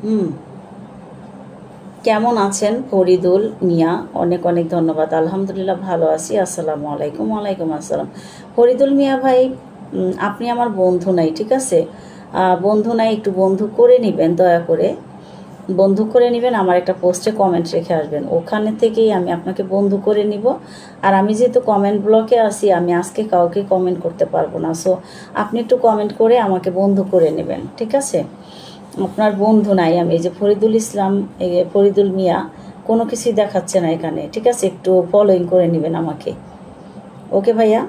হুম, কেমন আছেন ফরিদুল মিয়া? অনেক অনেক ধন্যবাদ। আলহামদুলিল্লাহ ভালো আছি। আসসালামু আলাইকুম। ওয়ালাইকুম আসসালাম। ফরিদুল মিয়া ভাই, আপনি আমার বন্ধু নাই, ঠিক আছে? বন্ধু নাই, একটু বন্ধু করে নেবেন দয়া করে। বন্ধু করে নেবেন, আমার একটা পোস্টে কমেন্ট রেখে আসবেন, ওখানে থেকেই আমি আপনাকে বন্ধু করে নিব। আর আমি যেহেতু কমেন্ট ব্লকে আছি, আমি আজকে কাউকে কমেন্ট করতে পারবো না, সো আপনি একটু কমেন্ট করে আমাকে বন্ধু করে নেবেন, ঠিক আছে? আপনার বন্ধু নাই আমি, এই যে ফরিদুল ইসলাম, এই যে ফরিদুল মিয়া, কোনো কিছুই দেখাচ্ছে না এখানে, ঠিক আছে? একটু ফলোইং করে নেবেন আমাকে। ওকে ভাইয়া।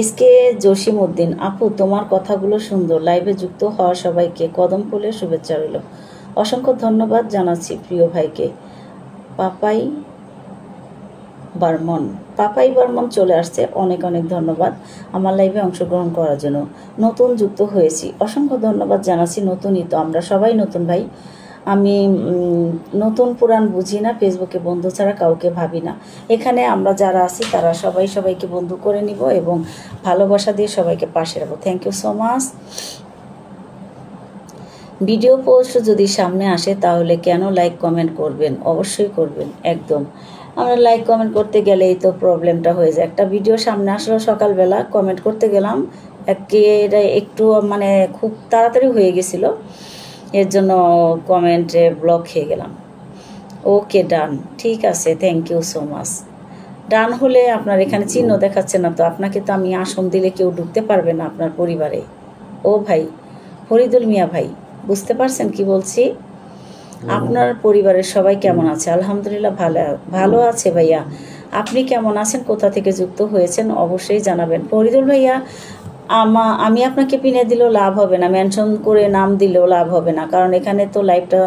এসকে জসিম উদ্দিন আপু, তোমার কথাগুলো সুন্দর। লাইভে যুক্ত হওয়া সবাইকে কদম ফুলের শুভেচ্ছা রইল। অসংখ্য ধন্যবাদ জানাচ্ছি প্রিয় ভাইকে। পাপাই বর্মন, পাপাই বর্মন চলে আসছে, অনেক অনেক ধন্যবাদ আমার লাইভে অংশগ্রহণ করার জন্য। নতুন যুক্ত হয়েছি, অসংখ্য ধন্যবাদ জানাচ্ছি। নতুনই তো, আমরা সবাই নতুন ভাই। আমি নতুন পুরাণ বুঝি না, ফেসবুকে বন্ধু ছাড়া কাউকে ভাবি না। এখানে আমরা যারা আছি তারা সবাই সবাইকে বন্ধু করে নিব এবং ভালোবাসা দিয়ে সবাইকে পাশে রাখবো। Thank you so much. Video post যদি সামনে আসে তাহলে কেন লাইক কমেন্ট করবেন? অবশ্যই করবেন, একদম। আমরা লাইক কমেন্ট করতে গেলেই তো প্রবলেমটা হয়ে যায়। একটা ভিডিও সামনে আসলো সকালবেলা, কমেন্ট করতে গেলাম, এটা একটু মানে খুব তাড়াতাড়ি হয়ে গেছিল, এর জন্য কমেন্টে ব্লক হয়ে গেলাম। ওকে, ডান, ঠিক আছে, থ্যাংক ইউ সো মাচ। ডান হলে আপনার এখানে চিহ্ন দেখাচ্ছে না তো, আপনাকে তো আমি আসন দিলে কেউ ঢুকতে পারবে না আপনার পরিবারে। ও ভাই, ফরিদুল মিয়া ভাই, বুঝতে পারছেন কি বলছি? আপনার পরিবারের সবাই কেমন আছে? আলহামদুলিল্লাহ ভালো ভালো আছে ভাইয়া। আপনি কেমন আছেন? কোথা থেকে যুক্ত হয়েছেন অবশ্যই জানাবেন। ফরিদুল ভাইয়া, আমি আপনাকে পিনে দিলেও লাভ হবে না, মেনশন করে নাম দিলেও লাভ হবে না, কারণ এখানে তো লাইভটা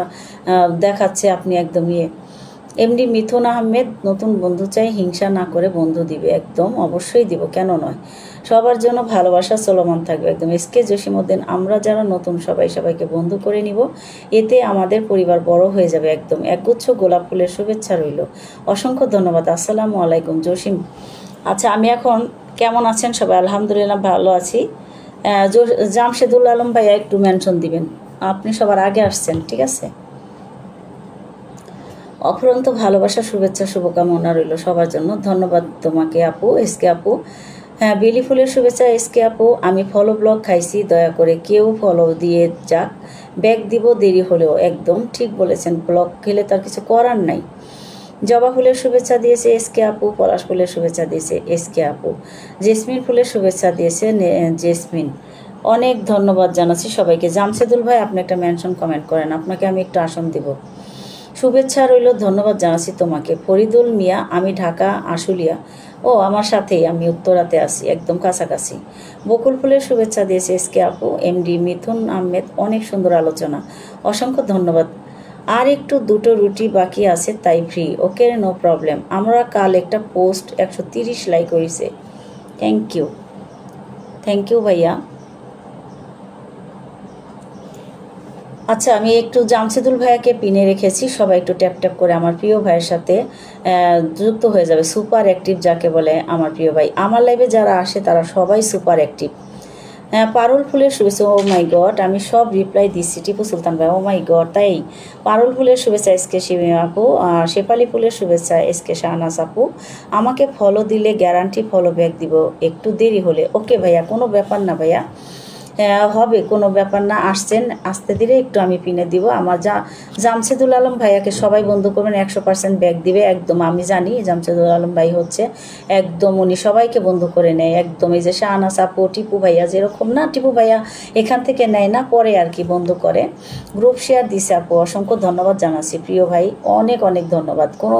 দেখাচ্ছে আপনি একদম ইয়ে। এমডি মিথুন আহমেদ, নতুন বন্ধু চাই, হিংসা না করে বন্ধু দিবে। একদম অবশ্যই দিব, কেন নয়। সবার জন্য ভালোবাসা চলমান থাকবে, একদম। এসকে জসিমউদ্দিন, আমরা যারা নতুন সবাই সবাইকে বন্ধু করে নিব, এতে আমাদের পরিবার বড় হয়ে যাবে, একদম। একগুচ্ছ গোলাপ ফুলের শুভেচ্ছা রইল। অসংখ্য ধন্যবাদ। আসসালামু আলাইকুম জসিম। আচ্ছা, আমি এখন কেমন আছেন সবাই? আলহামদুলিল্লাহ ভালো আছি। জামশেদুল আলম ভাইয়া একটু মেনশন দিবেন, আপনি সবার আগে আসছেন, ঠিক আছে? অফুরন্ত ভালোবাসা, শুভেচ্ছা, শুভকামনা রইল সবার জন্য। ধন্যবাদ তোমাকে আপু, এসকে আপু। হ্যাঁ, বেলি ফুলের শুভেচ্ছা এসকে আপু। আমি ফলো ব্লগ খাইছি, দয়া করে কেউ ফলো দিয়ে যাক, ব্যাগ দিব দেরি হলেও। একদম ঠিক বলেছেন, ব্লগ খেলে তার কিছু করার নাই। জবা ফুলের শুভেচ্ছা দিয়েছে এসকে আপু, পলাশ ফুলের শুভেচ্ছা দিয়েছে এসকে আপু, জেসমিন ফুলের শুভেচ্ছা দিয়েছে জেসমিন। অনেক ধন্যবাদ জানাচ্ছি সবাইকে। জামশেদুল ভাই, আপনি একটা মেনশন কমেন্ট করেন, আপনাকে আমি একটু আসন দিব। শুভেচ্ছা রইল, ধন্যবাদ জানাচ্ছি তোমাকে। ফরিদুল মিয়া, আমি ঢাকা আশুলিয়া। ও, আমার সাথেই, আমি উত্তরাতে আছি, একদম কাছাকাছি। বকুল ফুলের শুভেচ্ছা দিয়েছে এসকে আপু। এমডি মিথুন আহমেদ, অনেক সুন্দর আলোচনা, অসংখ্য ধন্যবাদ। আর একটু দুটো রুটি বাকি আছে, তাই ফ্রি। ওকে, নো প্রবলেম। আমরা কাল একটা পোস্ট 130 লাইক হয়েছে। থ্যাংক ইউ, থ্যাংক ইউ ভাইয়া। আচ্ছা, আমি একটু জামশেদুল ভাইয়াকে পিনে রেখেছি, সবাই একটু ট্যাপ ট্যাপ করে আমার প্রিয় ভাইয়ের সাথে যুক্ত হয়ে যাবে। সুপার অ্যাক্টিভ যাকে বলে আমার প্রিয় ভাই। আমার লাইভে যারা আসে তারা সবাই সুপার অ্যাক্টিভ। পারুল ফুলের শুভেচ্ছা। ও মাই গড, আমি সব রিপ্লাই দিচ্ছি। টিপু সুলতান ভাই, ও মাই গড, তাই? পারুল ফুলের শুভেচ্ছা এসকে শিবী আপু, আর শেফালি ফুলের শুভেচ্ছা এসকে শাহনাজ আপু। আমাকে ফলো দিলে গ্যারান্টি ফলো ব্যাক দিব, একটু দেরি হলে। ওকে ভাইয়া, কোনো ব্যাপার না ভাইয়া, হবে, কোনো ব্যাপার না। আসছেন, আসতে দিলে একটু আমি পিনে দিব। আমার জামশেদুল আলম ভাইয়াকে সবাই বন্ধু করবেন, 100% ব্যাগ দিবে, একদম। আমি জানি জামশেদুল আলম ভাই হচ্ছে একদম, উনি সবাইকে বন্ধু করে নেয়, একদম। এই যে শাহনাজ আপু, টিপু ভাইয়া যেরকম না, টিপু ভাইয়া এখান থেকে নেয় না, পরে আর কি বন্ধু করে। গ্রুপ শেয়ার দিছে আপু, অসংখ্য ধন্যবাদ জানাচ্ছি প্রিয় ভাই, অনেক অনেক ধন্যবাদ। কোনো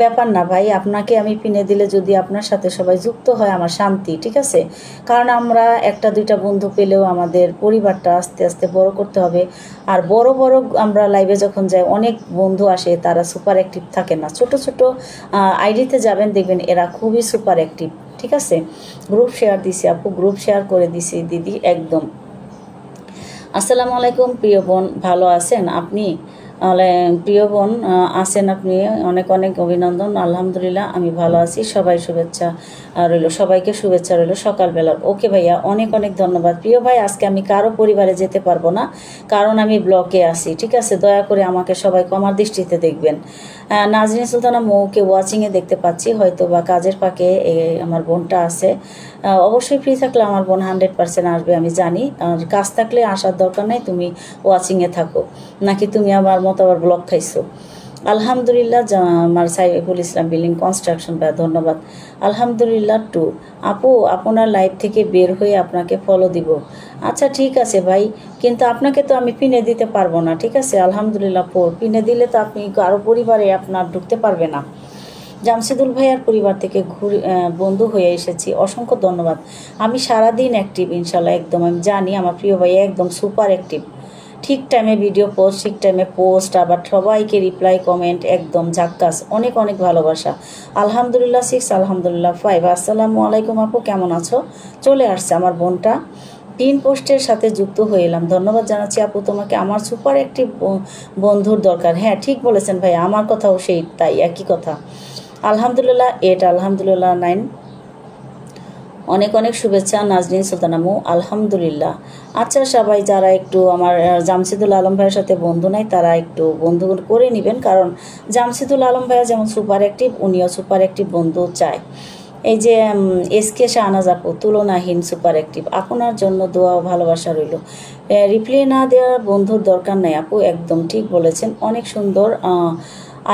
ব্যাপার না ভাই, আপনাকে আমি পিনে দিলে যদি আপনার সাথে সবাই যুক্ত হয় আমার শান্তি, ঠিক আছে? কারণ আমরা একটা দুইটা বন্ধু পেলেও আমাদের পরিবারটা আস্তে আস্তে বড় করতে হবে। আর বড় বড় আমরা লাইভে যখন যাই, অনেক বন্ধু আসে, তারা সুপার অ্যাক্টিভ থাকে না। ছোট ছোট আইডিতে যাবেন, দেখবেন এরা খুবই সুপার অ্যাক্টিভ, ঠিক আছে? গ্রুপ শেয়ার দিছি আপু, গ্রুপ শেয়ার করে দিছি দিদি, একদম। আসসালামু আলাইকুম প্রিয় বোন, ভালো আছেন আপনি? প্রিয় বোন আছেন আপনি, অনেক অনেক অভিনন্দন। আলহামদুলিল্লাহ আমি ভালো আছি, সবাই শুভেচ্ছা রইল, সবাইকে শুভেচ্ছা রইল সকালবেলার। ওকে ভাইয়া, অনেক অনেক ধন্যবাদ। প্রিয় ভাই, আজকে আমি কারো পরিবারে যেতে পারবো না, কারণ আমি ব্লকে আছি, ঠিক আছে? দয়া করে আমাকে সবাই ক্ষমার দৃষ্টিতে দেখবেন। নাজরিন সুলতানা মৌকে ওয়াচিংয়ে দেখতে পাচ্ছি, হয়তো বা কাজের ফাঁকে আমার বোনটা আছে। অবশ্যই ফ্রি থাকলে আমার বোন 100% আসবে, আমি জানি। আর কাজ থাকলে আসার দরকার নেই, তুমি ওয়াচিংয়ে থাকো, নাকি তুমি আমার মতো আবার ব্লক খাইছো। আলহামদুলিল্লাহ, আমার সাইফুল ইসলাম বিল্ডিং কনস্ট্রাকশন ভাই, ধন্যবাদ। আলহামদুলিল্লাহ টু আপু, আপনার লাইভ থেকে বের হয়ে আপনাকে ফলো দিব। আচ্ছা ঠিক আছে ভাই, কিন্তু আপনাকে তো আমি পিনে দিতে পারবো না, ঠিক আছে? আলহামদুলিল্লাহ পিনে দিলে তো আপনি কারো পরিবারে আপনার ঢুকতে পারবে না। জামশেদুল ভাইয়ার পরিবার থেকে বন্ধু হয়ে এসেছি, অসংখ্য ধন্যবাদ। আমি সারাদিন অ্যাক্টিভ ইনশাল্লাহ, একদম আমি জানি আমার প্রিয় ভাইয়া একদম সুপার অ্যাক্টিভ। ঠিক টাইমে ভিডিও পোস্ট, ঠিক টাইমে পোস্ট, আবার সবাইকে রিপ্লাই কমেন্ট, একদম ঝাক্কাস। অনেক অনেক ভালোবাসা। আলহামদুলিল্লাহ 6, আলহামদুলিল্লাহ 5। আসসালামু আলাইকুম আপু, কেমন আছো? চলে আসছে আমার বোনটা, 3 পোস্টের সাথে যুক্ত হয়ে এলাম। ধন্যবাদ জানাচ্ছি আপু তোমাকে, আমার সুপার একটি বন্ধুর দরকার। হ্যাঁ ঠিক বলেছেন ভাই, আমার কথাও সেই তাই, একই কথা। আলহামদুলিল্লাহ 8, আলহামদুলিল্লাহ 9। অনেক অনেক শুভেচ্ছা নাজরিন সুলতানামু, আলহামদুলিল্লাহ। আচ্ছা সবাই যারা একটু আমার জামশেদুল আলম ভাইয়ের সাথে বন্ধু নাই, তারা একটু বন্ধু করে নেবেন, কারণ জামশেদুল আলম ভাইয়া যেমন সুপার অ্যাক্টিভ, উনিও সুপার অ্যাক্টিভ বন্ধু চায়। এই যে এসকে শাহনাজ আপু, তুলনাহীন সুপার অ্যাক্টিভ, আপনার জন্য দোয়া ও ভালোবাসা রইল। রিপ্লাই না দেওয়ার বন্ধুর দরকার নাই আপু, একদম ঠিক বলেছেন। অনেক সুন্দর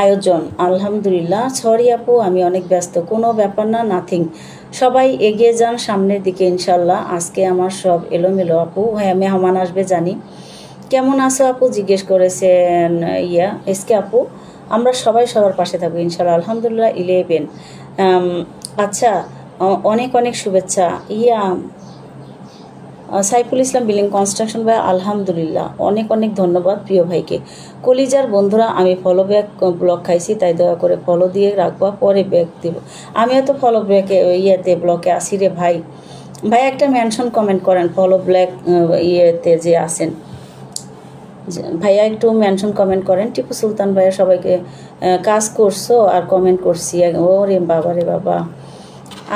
আয়োজন, আলহামদুলিল্লাহ। সরি আপু, আমি অনেক ব্যস্ত। কোনো ব্যাপার না, নাথিং। সবাই এগিয়ে যান সামনের দিকে ইনশাল্লাহ। আজকে আমার সব এলোমেলো আপু। হ্যাঁ মেহমান আসবে জানি। কেমন আছো আপু জিজ্ঞেস করেছেন এসকে আপু। আমরা সবাই সবার পাশে থাকবো ইনশাল্লাহ। আলহামদুলিল্লাহ 11। আচ্ছা, অনেক অনেক শুভেচ্ছা। সাইফুল ইসলাম বিল্ডিং কনস্ট্রাকশন ভাই, আলহামদুলিল্লাহ অনেক অনেক ধন্যবাদ প্রিয় ভাইকে। কলিজার বন্ধুরা, আমি ফলো ব্যাক ব্লক খাইছি, তাই দয়া করে ফলো দিয়ে রাখবা, পরে ব্যাক দিব। আমিও তো ফলো ব্যাকে ব্লকে আসি রে ভাই। ভাই একটা মেনশন কমেন্ট করেন, ফলো ব্ল্যাক যে আছেন ভাইয়া, একটু মেনশন কমেন্ট করেন। টিপু সুলতান ভাইয়া, সবাইকে কাজ করছো আর কমেন্ট করছি। ওরে বাবা রে বাবা,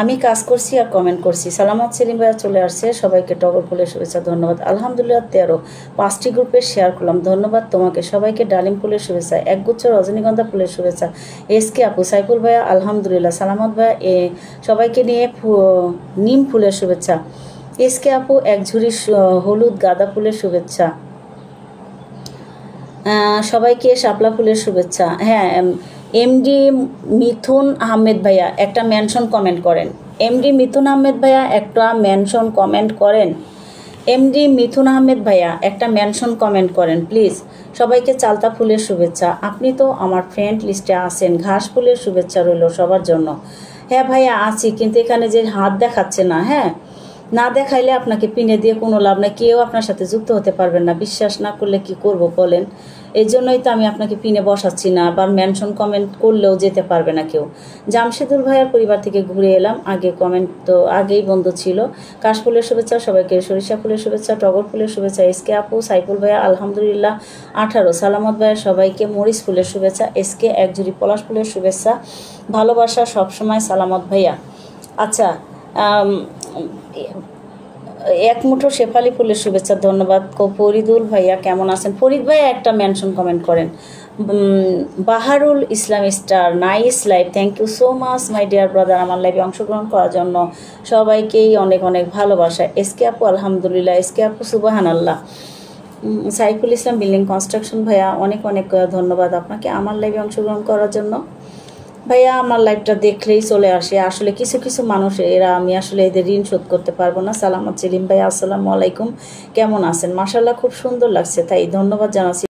আমি কাজ করছি আর কমেন্ট করছি। সালামত সেলিম ভাইয়া চলে আসছে, সবাইকে টগর ফুলের শুভেচ্ছা, ধন্যবাদ। আলহামদুলিল্লাহ 13, 5টি গ্রুপে শেয়ার করলাম, ধন্যবাদ তোমাকে। সবাইকে ডালিম ফুলের শুভেচ্ছা, একগুচ্ছ রজনীগন্ধা ফুলের শুভেচ্ছা। এসকে আপু, সাইফুল ভাইয়া আলহামদুলিল্লাহ, সালামত ভাইয়া সবাইকে নিয়ে নিম ফুলের শুভেচ্ছা। এসকে আপু, এক ঝুড়ি হলুদ গাঁদা ফুলের শুভেচ্ছা। সবাইকে শাপলা ফুলের শুভেচ্ছা। হ্যাঁ এমডি মিথুন আহমেদ ভাইয়া একটা মেনশন কমেন্ট করেন। এমডি মিথুন আহমেদ ভাইয়া একটা মেনশন কমেন্ট করেন। এমডি মিথুন আহমেদ ভাইয়া একটা মেনশন কমেন্ট করেন প্লিজ। সবাইকে চালতা ফুলের শুভেচ্ছা। আপনি তো আমার ফ্রেন্ড লিস্টে আছেন, ঘাস ফুলের শুভেচ্ছা রইল সবার জন্য। হ্যাঁ ভাইয়া আছি, কিন্তু এখানে যে হাত দেখাচ্ছে না, হ্যাঁ না দেখাইলে আপনাকে পিনে দিয়ে কোনো লাভ নাই, কেউ আপনার সাথে যুক্ত হতে পারবেন না। বিশ্বাস না করলে কি করব বলেন? এই জন্যই তো আমি আপনাকে পিনে বসাচ্ছি না, আবার মেনশন কমেন্ট করলেও যেতে পারবে না কেউ। জামশেদুল ভাইয়ার পরিবার থেকে ঘুরে এলাম, আগে কমেন্ট তো আগেই বন্ধ ছিল। কাশফুলের শুভেচ্ছা সবাইকে, সরিষা ফুলের শুভেচ্ছা, টগর ফুলের শুভেচ্ছা। এসকে আপু, সাইফুল ভাইয়া আলহামদুলিল্লাহ 18, সালামত ভাইয়া সবাইকে মরিচ ফুলের শুভেচ্ছা। এসকে এক ঝুড়ি পলাশ ফুলের শুভেচ্ছা, ভালোবাসা সবসময় সালামত ভাইয়া। আচ্ছা, এক মুঠো শেফালি ফুলের শুভেচ্ছা, ধন্যবাদ। ফরিদুল ভাইয়া কেমন আছেন? ফরিদ ভাইয়া একটা মেনশন কমেন্ট করেন। Baharul Islam star, nice live, thank you so much my dear brother, আমার লাইভে অংশগ্রহণ করার জন্য সবাইকেই অনেক অনেক ভালোবাসা। এসকে আপু আলহামদুলিল্লাহ, এসকে আপু সুবাহান আল্লাহ। সাইফুল ইসলাম বিল্ডিং কনস্ট্রাকশন ভাইয়া, অনেক অনেক ধন্যবাদ আপনাকে আমার লাইভে অংশগ্রহণ করার জন্য। ভাইয়া আমার লাইভটা দেখলেই চলে আসে, আসলে কিছু কিছু মানুষ এরা, আমি আসলে এদের ঋণ শোধ করতে পারবো না। সালামত সেলিম ভাইয়া আসসালামু আলাইকুম, কেমন আছেন? মাশাআল্লাহ খুব সুন্দর লাগছে, তাই ধন্যবাদ জানাচ্ছি।